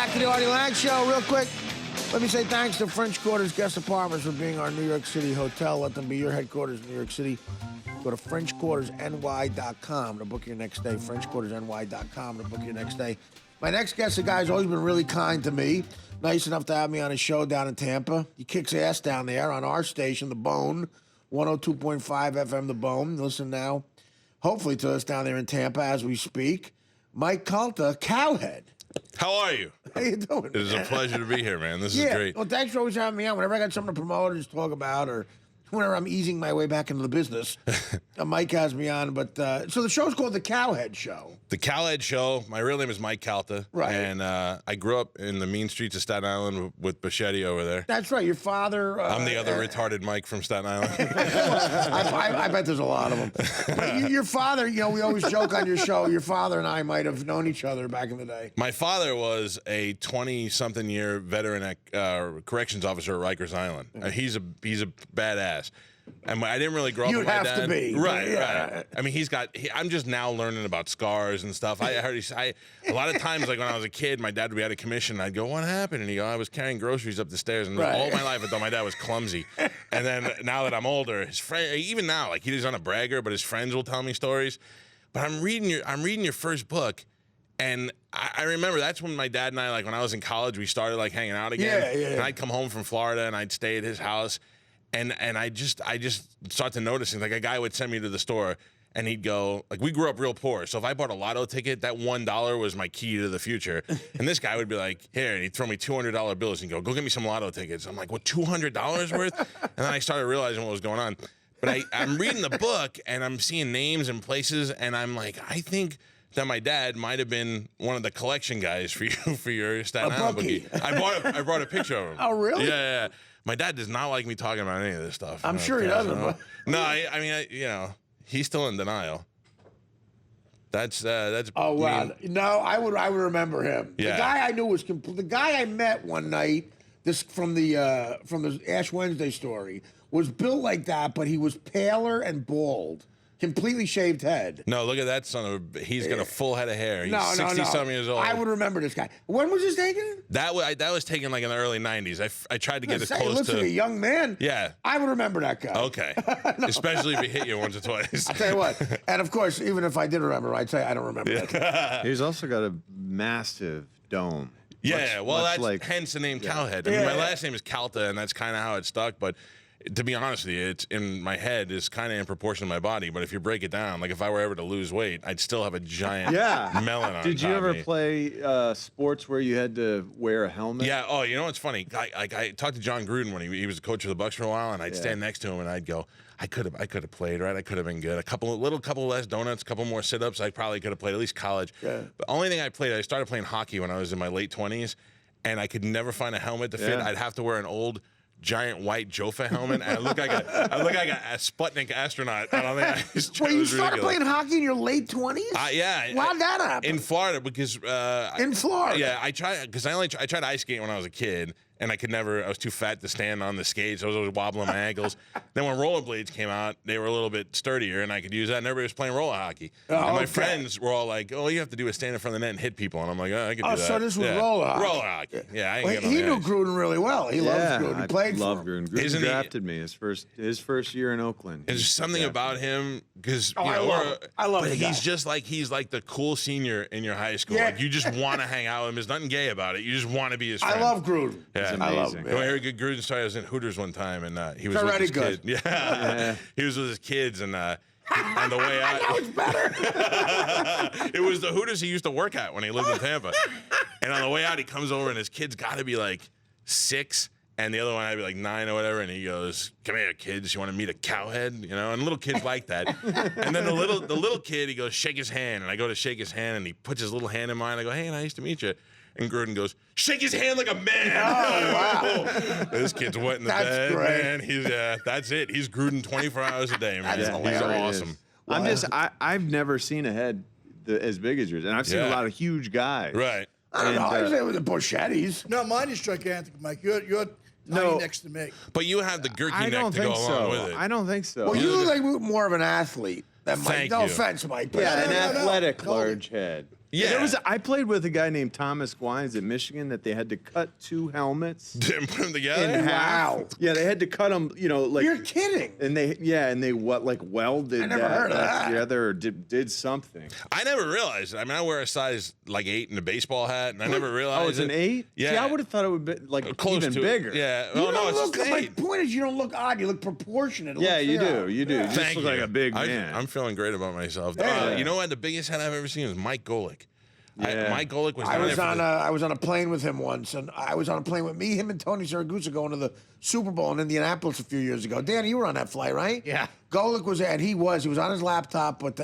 back to the Artie Lange Show. Real quick, let me say thanks to French Quarter's Guest Apartments for being our New York City hotel. Let them be your headquarters in New York City. Go to FrenchQuartersNY.com to book your next day. FrenchQuartersNY.com to book your next day. My next guest, a guy who's always been really kind to me. Nice enough to have me on his show down in Tampa. He kicks ass down there on our station, The Bone, 102.5 FM, The Bone. Listen now, hopefully to us down there in Tampa as we speak. Mike Calta, Cowhead. How are you? How you doing, It is a pleasure to be here, man. This is great. Well, thanks for always having me on. Whenever I got something to promote or just talk about, or whenever I'm easing my way back into the business, Mike has me on. But so the show's called The Cowhead Show. The Cowhead Show. My real name is Mike Calta. Right. And I grew up in the mean streets of Staten Island with Bichetti over there. That's right. Your father. I'm the other retarded Mike from Staten Island. I bet there's a lot of them. But your father, you know, we always joke on your show, your father and I might have known each other back in the day. My father was a 20-something-year veteran corrections officer at Rikers Island. He's a badass. And I didn't really grow up with my dad. You'd have to be. Right, Yeah. right. I mean, I'm just now learning about scars and stuff. I heard a lot of times, like when I was a kid, my dad would be out of commission. I'd go, "What happened?" And he'd go, "I was carrying groceries up the stairs." And all my life, I thought my dad was clumsy. And then now that I'm older, his friend, even now, like he's on a bragger, but his friends will tell me stories. But I'm reading your first book. And I remember that's when my dad and I, like when I was in college, we started like hanging out again. Yeah. And I'd come home from Florida and I'd stay at his house. And I just started noticing, like a guy would send me to the store and he'd go, like we grew up real poor. So if I bought a lotto ticket, that $1 was my key to the future. And this guy would be like, here, and he'd throw me $200 bills and go get me some lotto tickets. I'm like, what, $200 worth? And then I started realizing what was going on. But I'm reading the book and I'm seeing names and places and I'm like, I think that my dad might have been one of the collection guys for you for your Staten Island bookie. I brought a picture of him. Oh, really? Yeah. My dad does not like me talking about any of this stuff. I'm sure he doesn't. No, I mean, you know, he's still in denial. That's. Oh wow! No, I would remember him. Yeah. The guy I knew was the guy I met one night. This from the Ash Wednesday story was built like that, but he was paler and bald. Completely shaved head. No, look at that son of a... He's got a full head of hair. He's No. 60-some years old. I would remember this guy. When was this taken? That was taken like in the early 90s. I tried to get as close he looks to... like a young man. Yeah. I would remember that guy. Okay. Especially if he hit you once or twice. I'll tell you what. And of course, even if I did remember, I'd say I don't remember that. He's also got a massive dome. Yeah, that's hence the name Cowhead. I mean, my last name is Calta, and that's kind of how it stuck, but... To be honest with you, it's in my head is kind of in proportion to my body. But if you break it down, like if I were ever to lose weight, I'd still have a giant melon on Did you top of ever me. play sports where you had to wear a helmet? Yeah. Oh, you know what's funny? I talked to John Gruden when he was a coach of the Bucks for a while, and I'd stand next to him and I'd go, I could have played, right? I could have been good. A couple less donuts, a couple more sit-ups. I probably could have played at least college. Yeah. The only thing I started playing hockey when I was in my late 20s, and I could never find a helmet to fit. I'd have to wear an old giant white Jofa helmet, and I look like a Sputnik astronaut. I don't think I just Well, you was started ridiculous. playing hockey in your late 20s? Yeah. Why'd that happen? In Florida, because in Florida. Yeah, I tried ice skating when I was a kid, and I was too fat to stand on the skates. I was always wobbling my ankles. Then when rollerblades came out, they were a little bit sturdier, and I could use that. And everybody was playing roller hockey. And my friends were all like, "Oh, you have to do is stand in front of the net and hit people." And I'm like, "Oh, I can do that." Oh, so this was roller hockey. Roller hockey. Yeah, I Well, he knew Gruden really well. He loves Gruden. He played for him. Gruden. Gruden drafted me his first year in Oakland. There's something about him because I love but the guy. he's like the cool senior in your high school. Yeah. Like you just want to hang out with him. There's nothing gay about it. You just want to be his friend. I love Gruden. Yeah. He's I love amazing. him. I heard a good Gruden story. I was in Hooters one time, and he was already with his good. kid. Yeah. He was with his kids, and on the way out, I know it's better. it was the Hooters he used to work at when he lived in Tampa. And on the way out, he comes over, and his kid's got to be like 6, and the other one had to be like 9 or whatever. And he goes, "Come here, kids. You want to meet a cowhead?" You know, and little kids like that. And then the little kid, he goes, "Shake his hand," and I go to shake his hand, and he puts his little hand in mine. I go, "Hey, nice to meet you." And Gruden goes, "Shake his hand like a man." Oh, wow. This kid's wet in the That's bed, great. man. He's that's it. He's Gruden 24 hours a day, man. That's He's hilarious. awesome. I've never seen a head as big as yours, and I've seen a lot of huge guys. Right. I don't know. I was there with the Buschettis. No, mine is gigantic, Mike. You're tiny next to me. But you have the girky I neck don't to go think along so. with it. I don't think so. Well, you look like more of an athlete than Mike. Thank No you. offense, Mike. But yeah, an no, athletic no. large head. Yeah. I played with a guy named Thomas Gwines at Michigan that they had to cut 2 helmets Didn't put them together. in half. Wow. Yeah, they had to cut them, like. You're kidding. And they welded I never heard of that. together or did something. I never realized it. I mean, I wear a size like 8 in a baseball hat, and I never realized. Oh, it's an 8? Yeah. See, I would have thought it would be like Close even to bigger. It. Yeah. You Oh, no, don't it's look. just My 8. point is, you don't look odd. You look proportionate. It Yeah, looks you fair. do. You do. You just Thank look you. like a big man. I'm feeling great about myself. Yeah. You know what? The biggest head I've ever seen was Mike Golick. Yeah. Mike Golick was. I down was there for I was on a plane with him once, and I was on a plane with me, him, and Tony Siragusa going to the Super Bowl in Indianapolis a few years ago. Danny, you were on that flight, right? Yeah. Golick was there, and he was on his laptop, but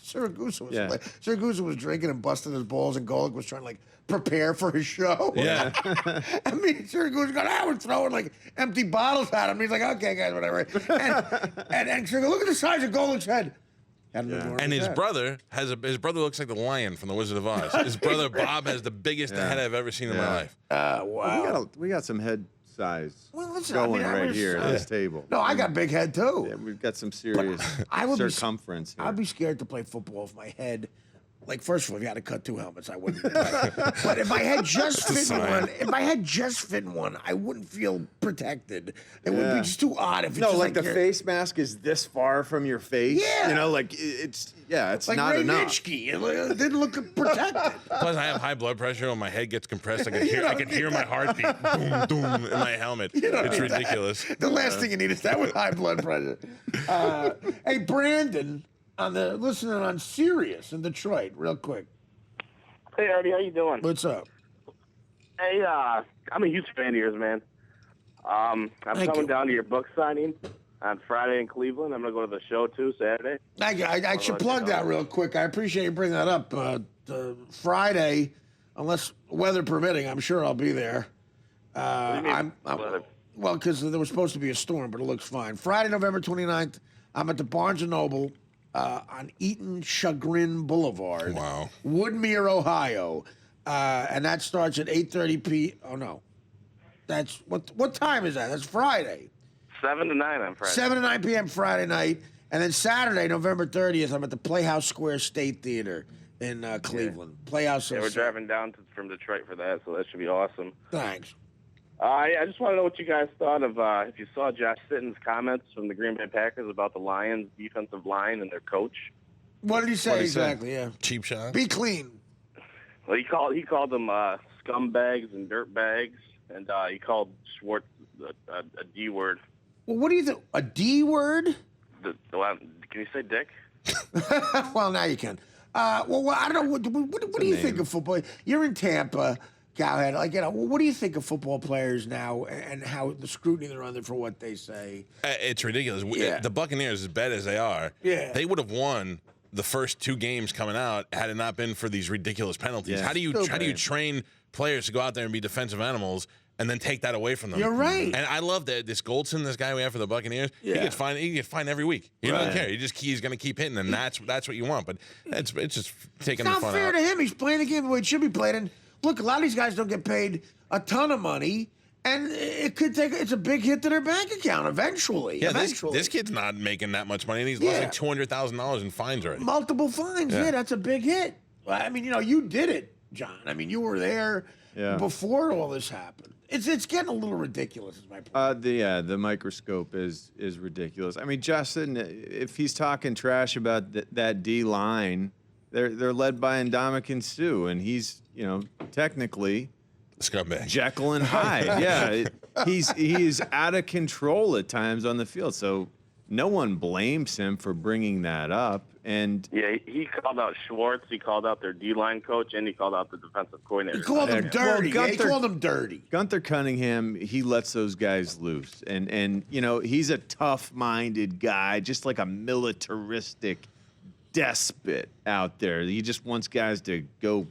Siragusa was Yeah. Siragusa was drinking and busting his balls, and Golick was trying to prepare for his show. Yeah. I mean, Siragusa going, we're throwing empty bottles at him. He's like, okay, guys, whatever. And Siragusa, look at the size of Golick's head. And his brother looks like the lion from The Wizard of Oz. His brother Bob has the biggest head I've ever seen in my life. Wow. We got some head size listen, going I right was- here at this table. No, I got a big head too. Yeah, we've got some serious I would be- circumference here. I'd be scared to play football if my head, first of all, if you had to cut 2 helmets, I wouldn't. But if my head just fit in one, I wouldn't feel protected. It would be just too odd if it's No, just like the you're- face mask is this far from your face. Yeah. It's like not Ray enough. Nitschke. It didn't look protected. Plus, I have high blood pressure. When my head gets compressed, I can hear my heartbeat boom, boom, in my helmet. It's ridiculous. The last thing you need is that with high blood pressure. Hey, Brandon, listening on Sirius in Detroit, real quick. Hey, Artie, how you doing? What's up? Hey, I'm a huge fan of yours, man. I'm Thank coming you. down to your book signing on Friday in Cleveland. I'm going to go to the show, too, Saturday. I should plug that real quick. I appreciate you bringing that up. Friday, unless weather permitting, I'm sure I'll be there. Weather? Well, because there was supposed to be a storm, but it looks fine. Friday, November 29th, I'm at the Barnes & Noble on Eaton Chagrin Boulevard. Wow. Woodmere, Ohio. And that starts at 8:30 p. Oh, no. That's what time is that? That's Friday. 7 to 9 on Friday. 7 to 9 p.m. Friday night. And then Saturday, November 30th, I'm at the Playhouse Square State Theater in Cleveland. Playhouse. Yeah, we're driving down from Detroit for that, so that should be awesome. Thanks. I just want to know what you guys thought of, if you saw Josh Sitton's comments from the Green Bay Packers about the Lions' defensive line and their coach. What did he say What'd he say? exactly? Yeah. Cheap shot. Be clean. Well, he called them scumbags and dirtbags, and he called Schwartz a D word. Well, what do you think? A D word? Can you say dick? Well, now you can. Well, I don't know. What do you think of football? You're in Tampa, Cowhead. What do you think of football players now and how the scrutiny they're under for what they say? It's ridiculous. Yeah. The Buccaneers, as bad as they are, they would have won the first 2 games coming out had it not been for these ridiculous penalties. Yeah. How do you train players to go out there and be defensive animals and then take that away from them? You're right. And I love that this Goldson, this guy we have for the Buccaneers, he gets fined. He gets fined every week. He doesn't care. He's going to keep hitting, and that's what you want. But it's just taking It's the not fun fair out. to him. He's playing the game the way it should be played. And look, a lot of these guys don't get paid a ton of money, and it's a big hit to their bank account eventually. Yeah, eventually. this kid's not making that much money, and he's lost like $200,000 in fines already. Multiple fines. Yeah, that's a big hit. I mean, you did it, John. I mean, you were there before all this happened. It's getting a little ridiculous, is my point. The microscope is ridiculous. I mean, Justin, if he's talking trash about that D line, they're led by Ndamukong Suh, and he's technically Scumbag. Jekyll and Hyde. Yeah, he's out of control at times on the field. So no one blames him for bringing that up. And Yeah, he called out Schwartz, he called out their D-line coach, and he called out the defensive coordinator. He called them dirty. Well, He called them dirty. Gunther Cunningham, he lets those guys loose, and he's a tough-minded guy, just like a militaristic despot out there. He just wants guys to go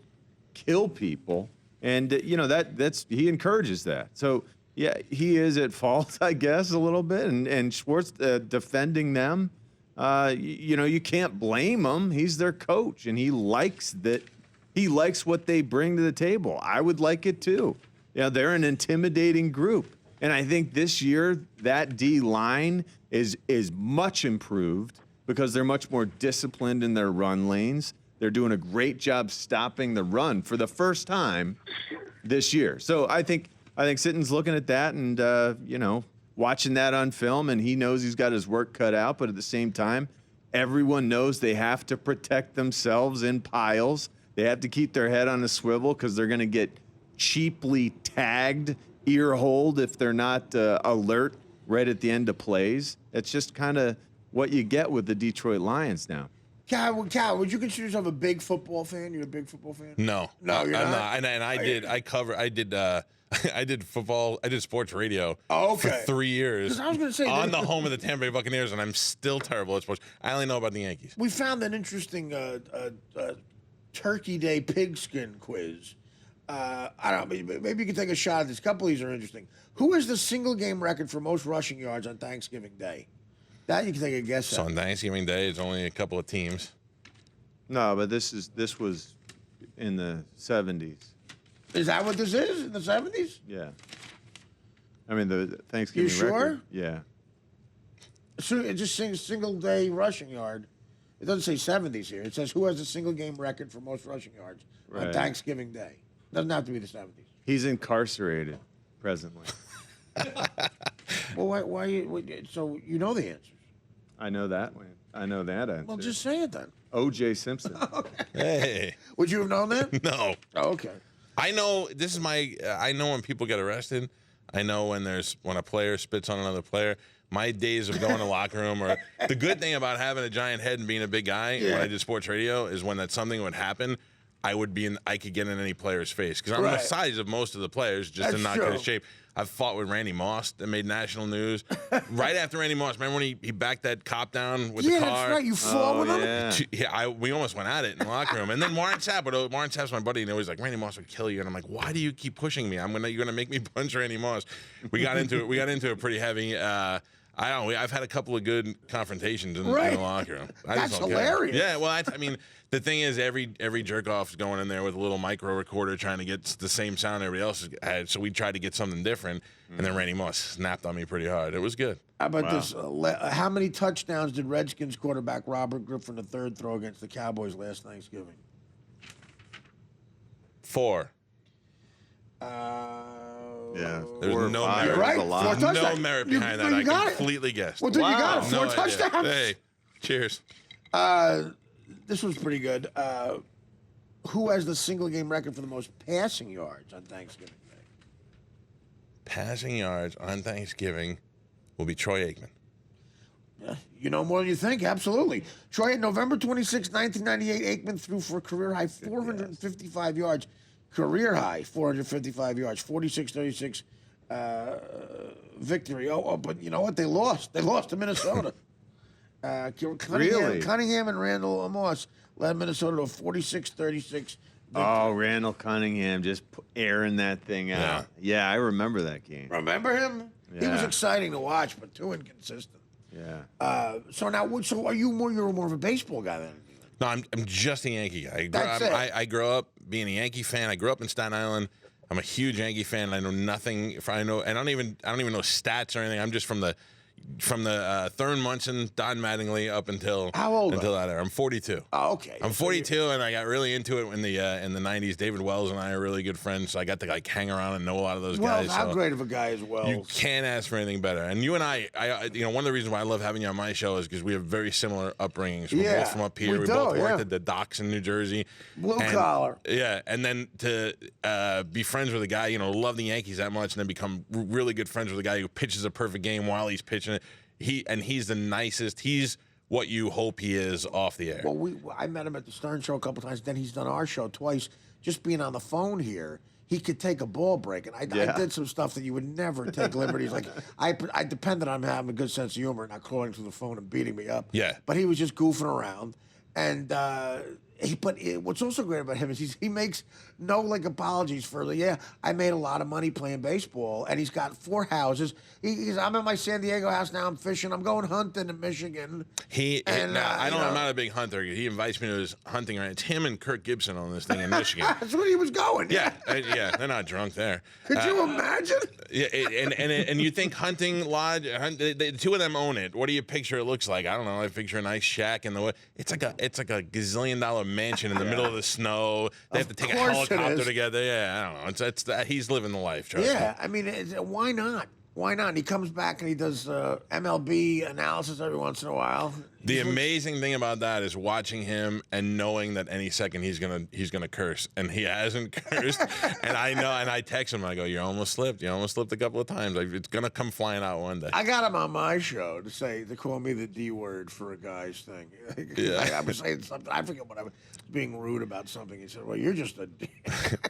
kill people, and that's he encourages that. So yeah, he is at fault, I guess, a little bit, and Schwartz defending them. You can't blame him. He's their coach, and he likes that. He likes what they bring to the table. I would like it too. They're an intimidating group, and I think this year that D line is much improved because they're much more disciplined in their run lanes. They're doing a great job stopping the run for the first time this year. So I think Sitton's looking at that and watching that on film, and he knows he's got his work cut out. But at the same time, everyone knows they have to protect themselves in piles. They have to keep their head on a swivel because they're going to get cheaply tagged, ear-holed if they're not alert right at the end of plays. It's just kind of what you get with the Detroit Lions now. Cal, would you consider yourself a big football fan? You're a big football fan? No, No, you're I'm not. And I did football. I did sports radio for 3 years. 'Cause I was gonna say on the home of the Tampa Bay Buccaneers, and I'm still terrible at sports. I only know about the Yankees. We found an interesting Turkey Day pigskin quiz. I don't know, maybe you can take a shot at this. A couple of these are interesting. Who has the single game record for most rushing yards on Thanksgiving Day? That you can take a guess So at. on Thanksgiving Day, it's only a couple of teams. No, but this was in the 70s. Is that what this is in the 70s? Yeah. I mean, the Thanksgiving You sure? record. Yeah. So it just sings single day rushing yard. It doesn't say 70s here. It says who has a single game record for most rushing yards on Right. Thanksgiving Day. Doesn't have to be the 70s. He's incarcerated presently. Well, so you know the answers. I know that one. I know that answer. Well, just say it then. O.J. Simpson. Hey, Would you have known that? no. Oh, okay. I know this is I know when people get arrested. I know when a player spits on another player. My days of going to the locker room, or the good thing about having a giant head and being a big guy when I did sports radio is when that something would happen, I could get in any player's face because I'm the size of most of the players, just in not good shape. I've fought with Randy Moss that made national news. Right after Randy Moss, remember when he backed that cop down with the car? Yeah, that's right. You fought with him? Yeah. We almost went at it in the locker room. And then Warren Sapp's my buddy, and he was like, Randy Moss would kill you. And I'm like, why do you keep pushing me? You're gonna make me punch Randy Moss. We got into it pretty heavy. I've had a couple of good confrontations in the locker room. That's hilarious. Yeah, well, I mean, the thing is, every jerk off's going in there with a little micro recorder trying to get the same sound everybody else had. So we tried to get something different, and then Randy Moss snapped on me pretty hard. It was good. How about this? How many touchdowns did Redskins quarterback Robert Griffin III throw against the Cowboys last Thanksgiving? 4. Yeah. There's Four or no five. merit. Right. That's a lot. 4 touchdowns. No merit behind that. I got it. completely guessed. Well, dude, you got it. 4 No idea. touchdowns. Hey, cheers. This was pretty good. Who has the single game record for the most passing yards on Thanksgiving Day? Passing yards on Thanksgiving will be Troy Aikman. Yeah, you know more than you think. Absolutely. Troy, November 26, 1998, Aikman threw for a career high 455 yards. Career high 455 yards. 46-36 victory. But you know what? They lost. They lost to Minnesota. Cunningham and Randall Moss led Minnesota to a 46-36 victory. Oh, Randall Cunningham just airing that thing out. Yeah, I remember that game. Remember him? He was Yeah. exciting to watch, but too inconsistent. Yeah. So are you you're more of a baseball guy then? No, I'm just a Yankee guy. That's it. I grew up being a Yankee fan. I grew up in Staten Island. I'm a huge Yankee fan. I know nothing. I don't even know stats or anything. I'm just from the Thurman Munson, Don Mattingly up until How old until that era. I'm 42. Oh, okay. I'm 42, and I got really into it in the 90s. David Wells and I are really good friends, so I got to hang around and know a lot of those Well, guys. how So great of a guy is Wells? you can't ask for anything better. And you and I, one of the reasons why I love having you on my show is because we have very similar upbringings. We're both from up here. We both worked at the docks in New Jersey. Blue collar. Yeah, and then to be friends with a guy, love the Yankees that much, and then become really good friends with a guy who pitches a perfect game while he's pitching it. He's the nicest. He's what you hope he is off the air. Well, I met him at the Stern Show a couple times. Then he's done our show twice. Just being on the phone here, he could take a ball break, and I did some stuff that you would never take liberties. Like I depended on him having a good sense of humor, not calling through the phone and beating me up. Yeah. But he was just goofing around, and what's also great about him is he makes no apologies for I made a lot of money playing baseball, and he's got 4 houses. I'm in my San Diego house now. I'm fishing. I'm going hunting in Michigan. I'm not a big hunter. He invites me to his hunting ranch. It's him and Kirk Gibson on this thing in Michigan. That's where he was going. Yeah, they're not drunk there. Could you imagine? Yeah, and you think hunting lodge? The 2 of them own it. What do you picture it looks like? I don't know. I picture a nice shack in the wood. It's like a gazillion-dollar mansion in the middle of the snow. They have to take a course it helicopter is. together. Yeah, I don't know. It's he's living the life. Trust me. Yeah, I mean, why not? Why not? And he comes back and he does MLB analysis every once in a while. The amazing thing about that is watching him and knowing that any second he's gonna curse, and he hasn't cursed. And I know, and I text him. I go, "You almost slipped. You almost slipped a couple of times. Like, it's gonna come flying out one day." I got him on my show to call me the D word for a guy's thing. Yeah. I was saying something. I forget what I was being rude about something. He said, "Well, you're just a."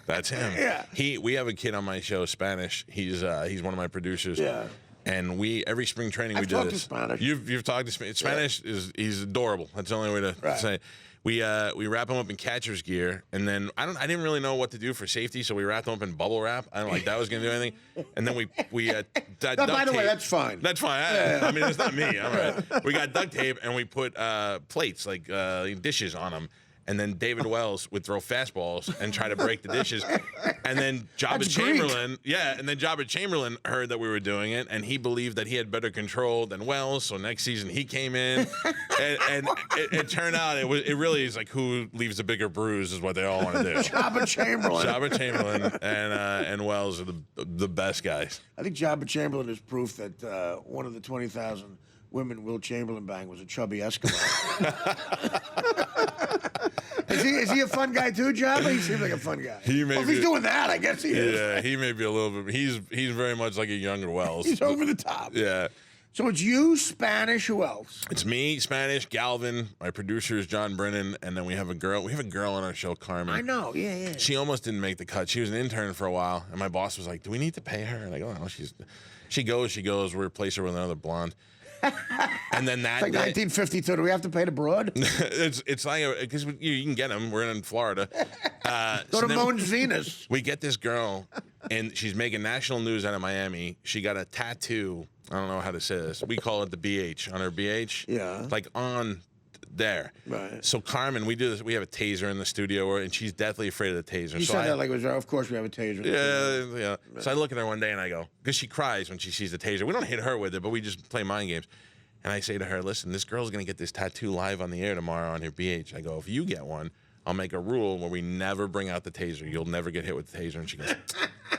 That's him. Yeah. We have a kid on my show, Spanish. He's one of my producers. Yeah. And every spring training we I've do talked this. to Spanish. You've talked to Spanish. Spanish he's adorable. That's the only way to Right. say it. We wrap him up in catcher's gear, and then I didn't really know what to do for safety, so we wrapped him up in bubble wrap. I don't like that was gonna do anything. And then we No, by the way, that's fine. That's fine. I mean, it's not me. All right. We got duct tape and we put plates like dishes on them. And then David Wells would throw fastballs and try to break the dishes. And then Jabba That's Greek. Chamberlain, Jabba Chamberlain heard that we were doing it, and he believed that he had better control than Wells. So next season he came in, and it turned out it really is like who leaves a bigger bruise is what they all want to do. Jabba Chamberlain. Jabba Chamberlain and Wells are the best guys. I think Jabba Chamberlain is proof that one of the 20,000 women Will Chamberlain banged was a chubby Eskimo. Is he a fun guy too, Jabba? He seems like a fun guy. If he's doing that, I guess he is. Yeah, he may be a little bit. He's very much like a younger Wells. He's over the top. Yeah. So it's you, Spanish. Who else? It's me, Spanish, Galvin. My producer is John Brennan, and then we have a girl. We have a girl on our show, Carmen. I know. Yeah. She almost didn't make the cut. She was an intern for a while, and my boss was like, "Do we need to pay her?" And I go, "No, she goes. We replace her with another blonde." And then that It's like 1952. Do we have to pay the broad? it's like because you can get them. We're in Florida. Go to Moan's Venus. We get this girl, and she's making national news out of Miami. She got a tattoo. I don't know how to say this. We call it the BH on her BH. Yeah. Like on there. Right. So Carmen, we do this. We have a taser in the studio, and she's deathly afraid of the taser. You said that like it was. Of course, we have a taser. Yeah. So I look at her one day and I go, because she cries when she sees the taser. We don't hit her with it, but we just play mind games. And I say to her, "Listen, this girl's gonna get this tattoo live on the air tomorrow on her BH." I go, "If you get one, I'll make a rule where we never bring out the taser. You'll never get hit with the taser." And she goes,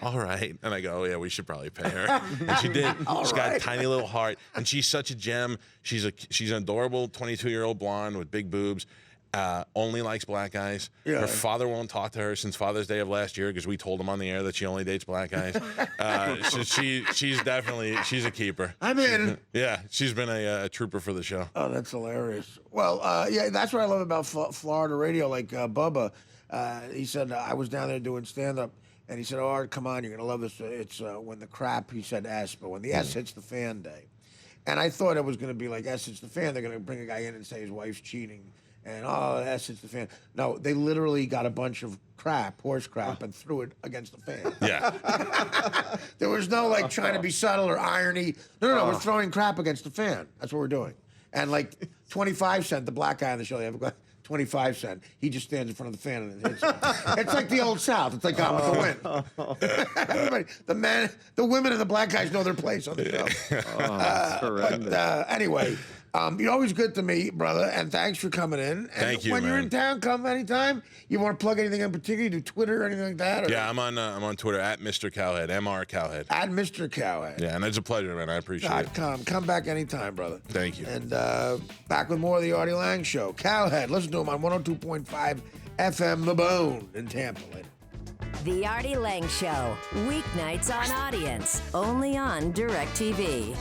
"All right." And I go, "Yeah, we should probably pay her." And she did. She's got a tiny little heart, and she's such a gem. She's an adorable 22-year-old blonde with big boobs. Only likes black guys. Yeah. Her father won't talk to her since Father's Day of last year because we told him on the air that she only dates black guys. So she's a keeper. I'm in. Yeah, she's been a trooper for the show. Oh, that's hilarious. Well, yeah, that's what I love about Florida radio. Like Bubba, he said I was down there doing stand-up, and he said, "Oh, Art, come on, you're gonna love this. It's when the crap," he said S, but when the S hits the fan day. And I thought it was gonna be like S hits the fan. They're gonna bring a guy in and say his wife's cheating. And S hits the fan. No, they literally got a bunch of horse crap, and threw it against the fan. Yeah. There was no like trying to be subtle or irony. No, we're throwing crap against the fan. That's what we're doing. And like 25 Cent, the black guy on the show, they have a guy, 25 Cent. He just stands in front of the fan and hits him. It's like the old South. It's like Gone with the Wind. Everybody, the women and the black guys know their place on the show. Anyway. You're always good to me, brother, and thanks for coming in. And Thank you, when you're man. in town, come anytime. You want to plug anything in particular? You do Twitter or anything like that? Or? Yeah, I'm on Twitter at Mr. Cowhead, MR Cowhead. At Mr. Cowhead. Yeah, and it's a pleasure, man. I appreciate it. Come back anytime, brother. Thank you. And back with more of the Artie Lange Show. Cowhead, listen to him on 102.5 FM The Bone in Tampa later. The Artie Lange Show, weeknights on Audience, only on DirecTV.